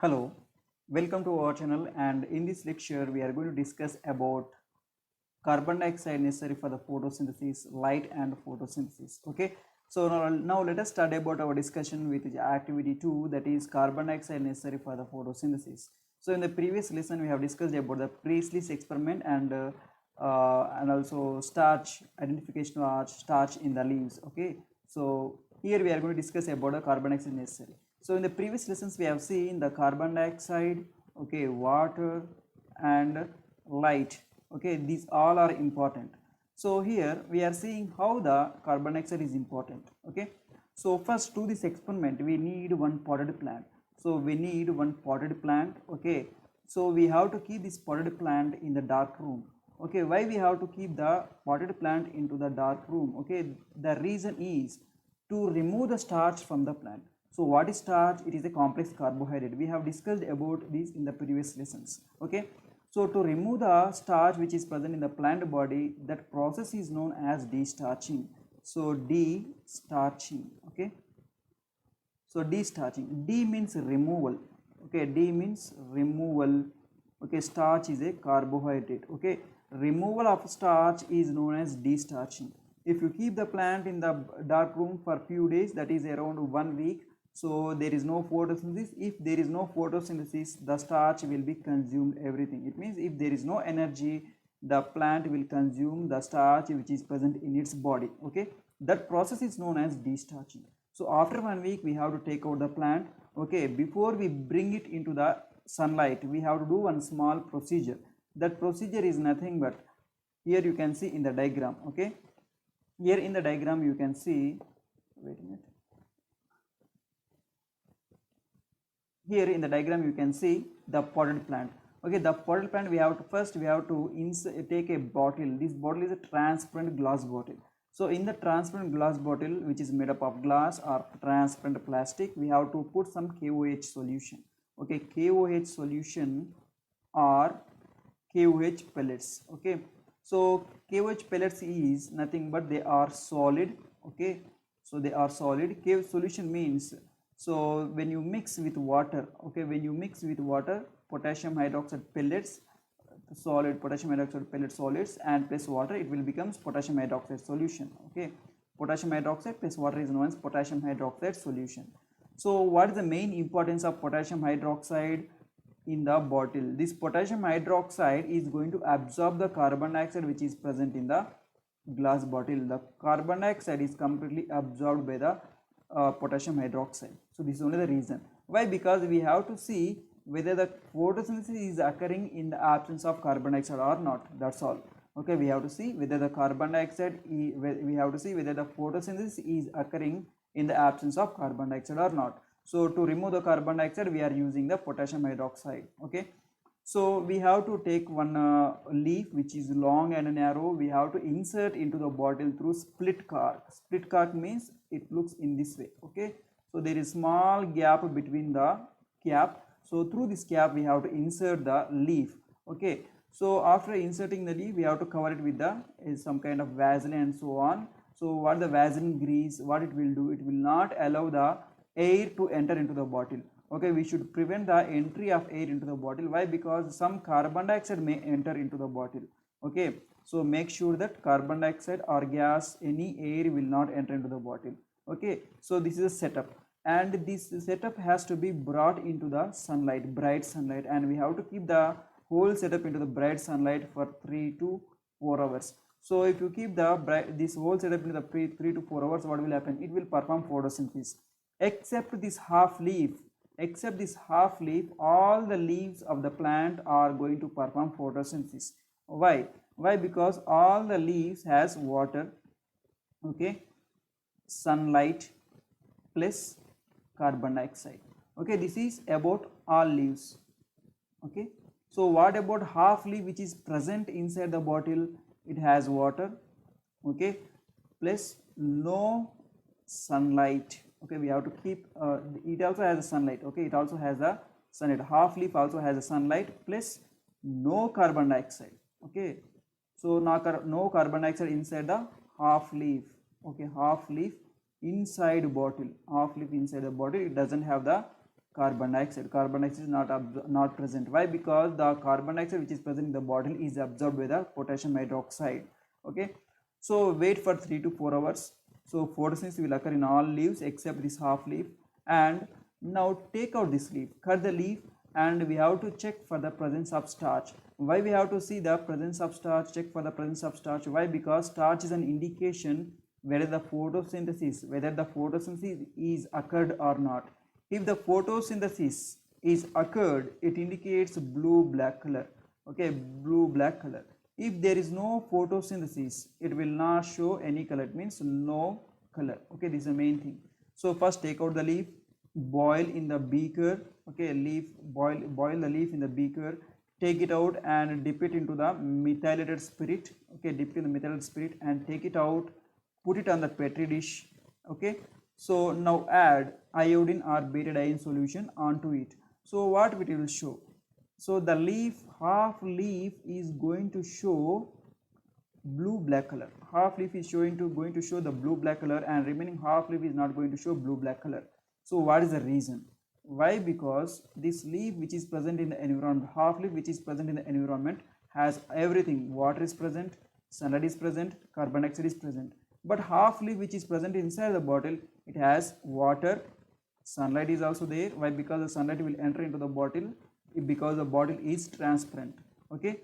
Hello, welcome to our channel, and in this lecture we are going to discuss about carbon dioxide necessary for the photosynthesis, light and photosynthesis. Okay, so now let us start about our discussion with the activity 2, that is carbon dioxide necessary for the photosynthesis. So in the previous lesson we have discussed about the Priestley's experiment and also starch identification of starch in the leaves. Okay, so here we are going to discuss about the carbon dioxide necessary. So in the previous lessons we have seen the carbon dioxide, okay, water and light. Okay, these all are important. So here we are seeing how the carbon dioxide is important. Okay, so first to this experiment we need one potted plant. So we need one potted plant. Okay, so we have to keep this potted plant in the dark room. Okay, why we have to keep the potted plant into the dark room? Okay, the reason is to remove the starch from the plant. So what is starch? It is a complex carbohydrate. We have discussed about this in the previous lessons. Okay, so to remove the starch which is present in the plant body, that process is known as destarching. So destarching. Okay, so destarching. D means removal. Okay, D means removal. Okay, starch is a carbohydrate. Okay, removal of starch is known as destarching. If you keep the plant in the dark room for few days, that is around 1 week, so there is no photosynthesis. If there is no photosynthesis, the starch will be consumed everything. It means if there is no energy, the plant will consume the starch which is present in its body. Okay, that process is known as destarching. So after 1 week we have to take out the plant. Okay, before we bring it into the sunlight, we have to do one small procedure. That procedure is nothing but, here you can see in the diagram. Okay, here in the diagram you can see, wait a minute, here in the diagram you can see the potted plant. Okay, the potted plant, we have to take a bottle. This bottle is a transparent glass bottle. So in the transparent glass bottle, which is made up of glass or transparent plastic, we have to put some KOH solution. Okay, KOH solution or KOH pellets. Okay, so KOH pellets is nothing but they are solid. Okay, so they are solid. KOH solution means, so when you mix with water, okay, when you mix with water, potassium hydroxide pellets, solid potassium hydroxide pellet solids, and plus water, it will becomes potassium hydroxide solution. Okay, potassium hydroxide plus water is known as potassium hydroxide solution. So what is the main importance of potassium hydroxide in the bottle? This potassium hydroxide is going to absorb the carbon dioxide which is present in the glass bottle. The carbon dioxide is completely absorbed by the potassium hydroxide. So this is only the reason. Why? Because we have to see whether the photosynthesis is occurring in the absence of carbon dioxide or not. That's all. Okay, we have to see whether the carbon dioxide, we have to see whether the photosynthesis is occurring in the absence of carbon dioxide or not. So to remove the carbon dioxide, we are using the potassium hydroxide. Okay, so we have to take one leaf which is long and narrow. We have to insert into the bottle through split cork. Split cork means it looks in this way. Okay, so there is small gap between the cap. So through this cap we have to insert the leaf. Okay, so after inserting the leaf we have to cover it with the some kind of Vaseline and so on. So what the Vaseline grease, what it will do, it will not allow the air to enter into the bottle. Okay, we should prevent the entry of air into the bottle. Why? Because some carbon dioxide may enter into the bottle. Okay, so make sure that carbon dioxide or gas, any air will not enter into the bottle. Okay, so this is a setup, and this setup has to be brought into the sunlight, bright sunlight, and we have to keep the whole setup into the bright sunlight for 3 to 4 hours. So if you keep this whole setup into the 3 to 4 hours, what will happen? It will perform photosynthesis. Except this half leaf, all the leaves of the plant are going to perform photosynthesis. Why? Because all the leaves has water, okay, sunlight plus carbon dioxide. Okay, this is about all leaves. Okay, so what about half leaf which is present inside the bottle? It has water, okay, plus no sunlight. Okay, we have to keep it also has a sunlight. Okay, it also has a sunlight. Half leaf also has a sunlight plus no carbon dioxide. Okay, so no carbon dioxide inside the half leaf. Okay, half leaf inside bottle, half leaf inside the bottle, it doesn't have the carbon dioxide. Carbon dioxide is not present. Why? Because the carbon dioxide which is present in the bottle is absorbed by the potassium hydroxide. Okay, so wait for 3 to 4 hours. So photosynthesis will occur in all leaves except this half leaf. And now take out this leaf, cut the leaf, and we have to check for the presence of starch. Why we have to see the presence of starch, check for the presence of starch? Why? Because starch is an indication whether the photosynthesis is occurred or not. If the photosynthesis is occurred, it indicates blue black color. Okay, blue black color. If there is no photosynthesis, it will not show any color. It means no color. Okay, this is the main thing. So first take out the leaf, boil in the beaker. Okay, boil the leaf in the beaker, take it out and dip it into the methylated spirit. Okay, dip it in the methylated spirit and take it out, put it on the petri dish. Okay, so now add iodine or betadine solution onto it. So what it will show? So the leaf, half leaf is going to show blue black color. Half leaf is going to show the blue black color, and remaining half leaf is not going to show blue black color. So what is the reason? Why? Because this leaf which is present in the environment, half leaf which is present in the environment, has everything. Water is present, sunlight is present, carbon dioxide is present. But half leaf which is present inside the bottle, it has water, sunlight is also there. Why? Because the sunlight will enter into the bottle, because the bottle is transparent. Okay,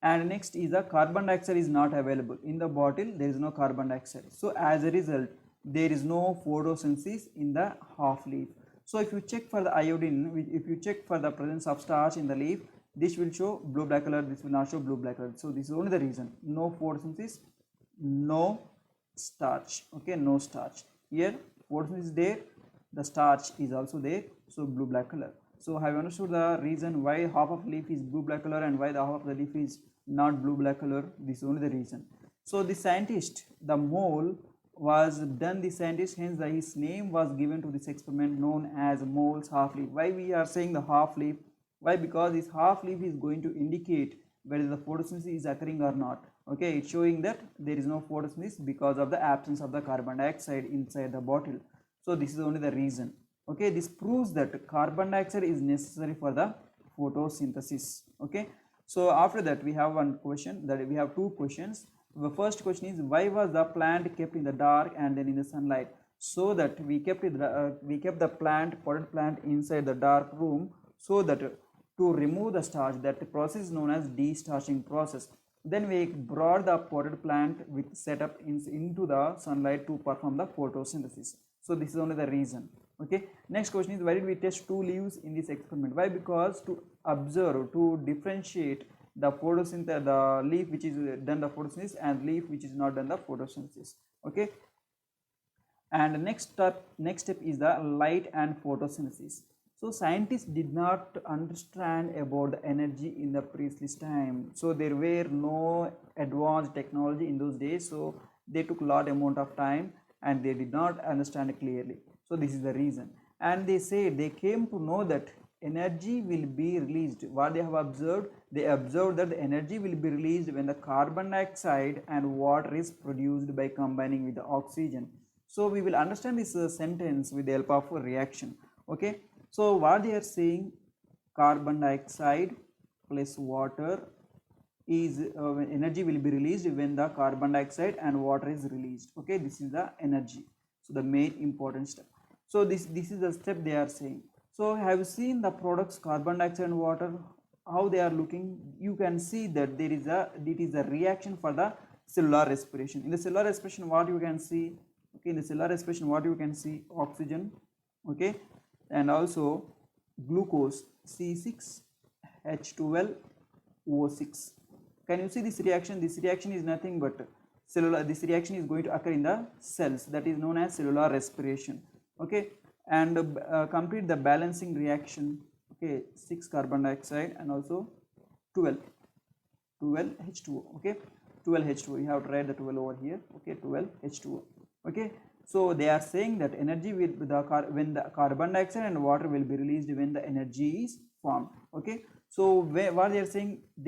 and next is the carbon dioxide is not available in the bottle. There is no carbon dioxide, so as a result there is no photosynthesis in the half leaf. So if you check for the iodine, if you check for the presence of starch in the leaf, this will show blue black color, this will not show blue black color. So this is only the reason. No photosynthesis, no starch. Okay, no starch. Here photosynthesis is there, the starch is also there, so blue black color. So have you understood the reason why half of leaf is blue black color and why the half of the leaf is not blue black color? This is only the reason. So the scientist, the mole was done, the scientist, hence his name was given to this experiment known as mole's half leaf. Why we are saying the half leaf? Why? Because this half leaf is going to indicate whether the photosynthesis is occurring or not. Okay, it's showing that there is no photosynthesis because of the absence of the carbon dioxide inside the bottle. So this is only the reason. Okay, this proves that carbon dioxide is necessary for the photosynthesis. Okay, so after that we have one question, that we have two questions. The first question is, why was the plant kept in the dark and then in the sunlight? So that we kept the potted plant inside the dark room, so that to remove the starch, that process is known as de-starching process. Then we brought the potted plant with setup into the sunlight to perform the photosynthesis. So this is only the reason. Okay, next question is, why did we test two leaves in this experiment? Why? Because to observe, to differentiate the photosynthesis, the leaf which is done the photosynthesis and leaf which is not done the photosynthesis. Okay, and next step is the light and photosynthesis. So scientists did not understand about the energy in the previous time. So there were no advanced technology in those days. So they took a lot amount of time and they did not understand clearly. So this is the reason. And they said they came to know that energy will be released. What they have observed? They observed that the energy will be released when the carbon dioxide and water is produced by combining with the oxygen. So we will understand this sentence with the help of a reaction. Okay, so what they are saying, carbon dioxide plus water is energy will be released when the carbon dioxide and water is released. Okay, this is the energy. So the main important step. So this is the step they are saying. So have you seen the products carbon dioxide and water, how they are looking? You can see that it is a reaction for the cellular respiration. In the cellular respiration, what you can see? Okay, in the cellular respiration, what you can see? Oxygen. Okay, and also glucose, C6H12O6. Can you see this reaction? This reaction is nothing but cellular. This reaction is going to occur in the cells, that is known as cellular respiration. Okay, and complete the balancing reaction. Okay, 6 carbon dioxide and also 12 H2O. Okay, 12H2O. You have to write the 12 over here. Okay, 12H2O. Okay, so they are saying that energy will when the carbon dioxide and water will be released when the energy is formed. Okay, so what they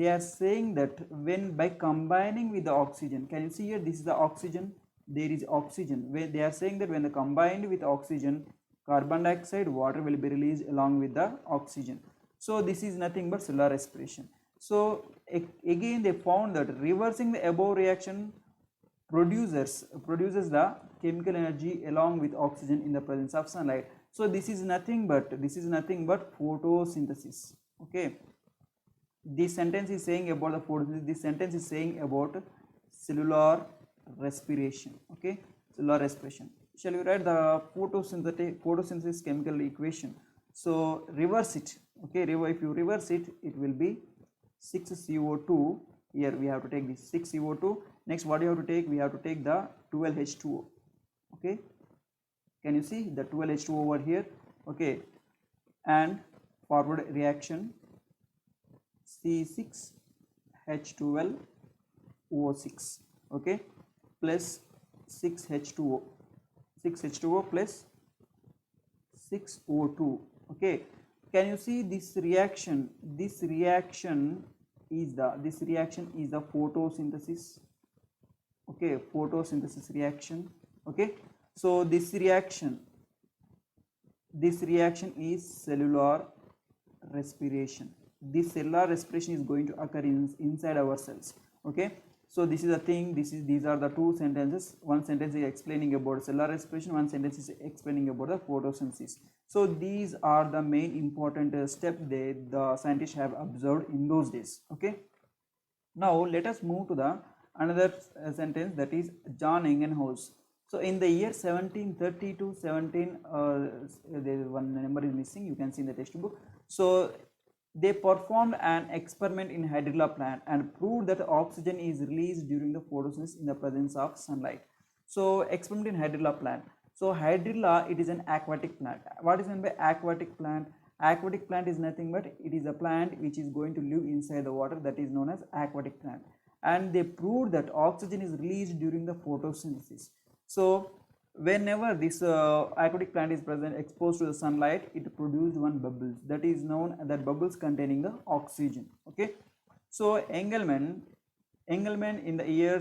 are saying that when by combining with the oxygen, can you see here, this is the oxygen, there is oxygen, where they are saying that when the combined with oxygen, carbon dioxide, water will be released along with the oxygen. So this is nothing but cellular respiration. So again they found that reversing the above reaction produces the chemical energy along with oxygen in the presence of sunlight. So this is nothing but photosynthesis. Okay, this sentence is saying about the photosynthesis. This sentence is saying about cellular respiration. Okay, cellular respiration. Shall we write the photosynthesis chemical equation? So reverse it. Okay, if you reverse it, it will be 6CO2. Here we have to take this 6CO2. Next, what do you have to take? We have to take the 12H2O. Okay, can you see the 12H2O over here? Okay, and forward reaction C6H12O6. Okay, plus 6H2O plus 6O2. Okay, can you see this reaction? This reaction is the photosynthesis. Okay, photosynthesis reaction. Okay, so this reaction is cellular respiration. This cellular respiration is going to occur inside our cells. Okay, so this is the thing. These are the two sentences. One sentence is explaining about cellular respiration, one sentence is explaining about the photosynthesis. So these are the main important steps that the scientists have observed in those days. Okay, now let us move to the another sentence, that is John Ebbinghaus. So in the year 1730 to 17, there is one number is missing, you can see in the textbook. So they performed an experiment in hydrilla plant and proved that oxygen is released during the photosynthesis in the presence of sunlight. So experiment in hydrilla plant. So hydrilla, it is an aquatic plant. What is meant by aquatic plant? Aquatic plant is nothing but it is a plant which is going to live inside the water, that is known as aquatic plant. And they proved that oxygen is released during the photosynthesis. So whenever this aquatic plant is present exposed to the sunlight, it produced one bubbles, that is known that bubbles containing the oxygen. Okay, so Engelmann in the year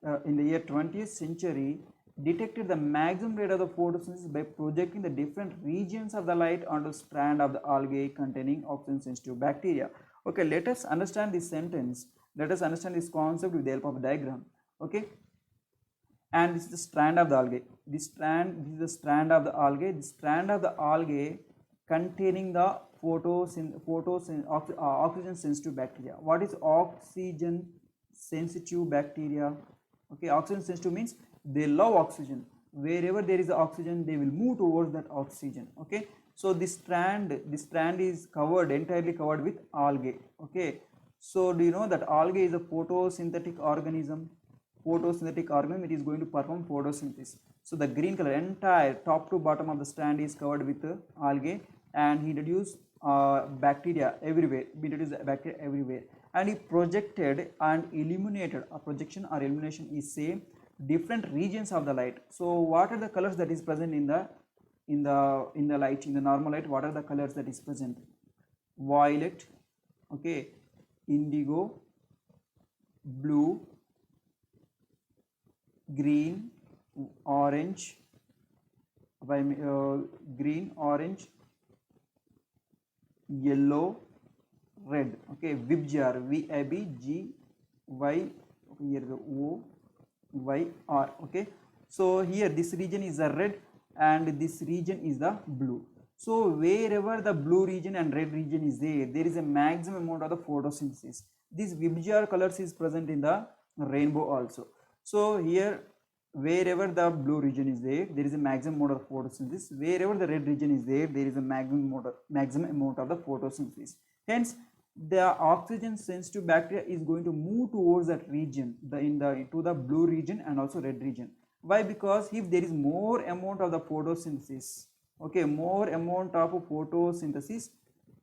20th century detected the maximum rate of the photosynthesis by projecting the different regions of the light onto a strand of the algae containing oxygen sensitive bacteria. Okay, let us understand this sentence. Let us understand this concept with the help of a diagram. Okay, and this is the strand of the algae. This is the strand of the algae. The strand of the algae containing the oxygen sensitive bacteria. What is oxygen sensitive bacteria? Okay, oxygen sensitive means they love oxygen. Wherever there is oxygen, they will move towards that oxygen. Okay, so this strand is entirely covered with algae. Okay, so do you know that algae is a photosynthetic organism? It is going to perform photosynthesis. So the green color, entire top to bottom of the strand is covered with algae, and he introduced bacteria everywhere. And he projected and illuminated. A projection or illumination is same different regions of the light. So what are the colors that is present in the light, in the normal light? What are the colors that is present? Violet, okay, indigo, blue, green, orange, yellow, red. Okay, VIBGYR, VIBGY, okay, here the OYR. Okay, so here this region is the red and this region is the blue. So wherever the blue region and red region is there is a maximum amount of the photosynthesis. This VIBGYR colors is present in the rainbow also. So here wherever the blue region is there is a maximum amount of photosynthesis. Wherever the red region is there is a maximum amount of the photosynthesis. Hence the oxygen sensitive bacteria is going to move towards that region, to the blue region and also red region. Why? Because if there is more amount of the photosynthesis, okay, more amount of photosynthesis,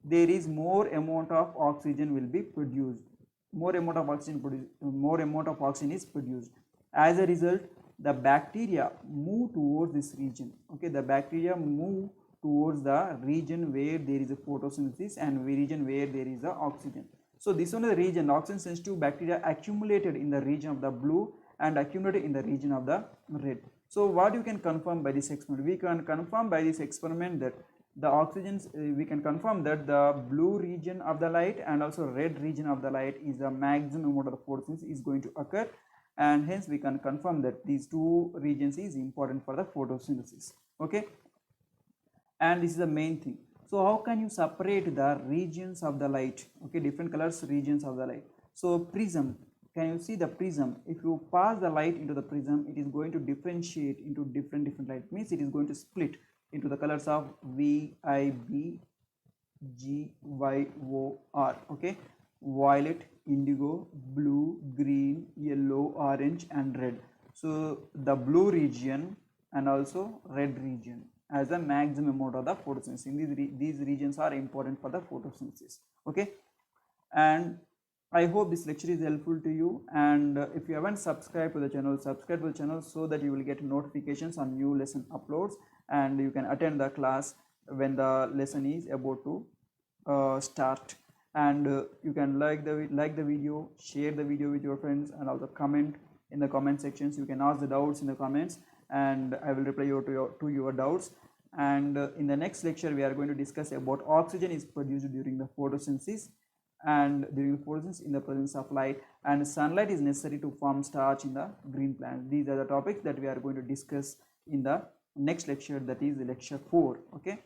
there is more amount of oxygen will be produced. More amount of oxygen is produced. As a result, the bacteria move towards this region. Okay, the bacteria move towards the region where there is a photosynthesis and region where there is the oxygen. So this one is the region, oxygen sensitive bacteria accumulated in the region of the blue and accumulated in the region of the red. So what you can confirm by this experiment? We can confirm by this experiment that the oxygens, we can confirm that the blue region of the light and also red region of the light is the maximum amount of the photosynthesis is going to occur, and hence we can confirm that these two regions is important for the photosynthesis. Okay, and this is the main thing. So how can you separate the regions of the light? Okay, different colors regions of the light. So prism, can you see the prism? If you pass the light into the prism, it is going to differentiate into different light, means it is going to split into the colors of V, I, B, G, Y, O, R. Okay, violet, indigo, blue, green, yellow, orange and red. So the blue region and also red region as the maximum amount of the photosynthesis. These regions are important for the photosynthesis. Okay, and I hope this lecture is helpful to you, and if you haven't subscribed to the channel, subscribe to the channel so that you will get notifications on new lesson uploads, and you can attend the class when the lesson is about to start. And you can like the video, share the video with your friends, and also comment in the comment sections. You can ask the doubts in the comments and I will reply to your doubts. And in the next lecture we are going to discuss about oxygen is produced during the photosynthesis, and during photosynthesis in the presence of light, and sunlight is necessary to form starch in the green plant. These are the topics that we are going to discuss in the next lecture, that is lecture 4. Okay,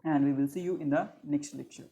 and we will see you in the next lecture.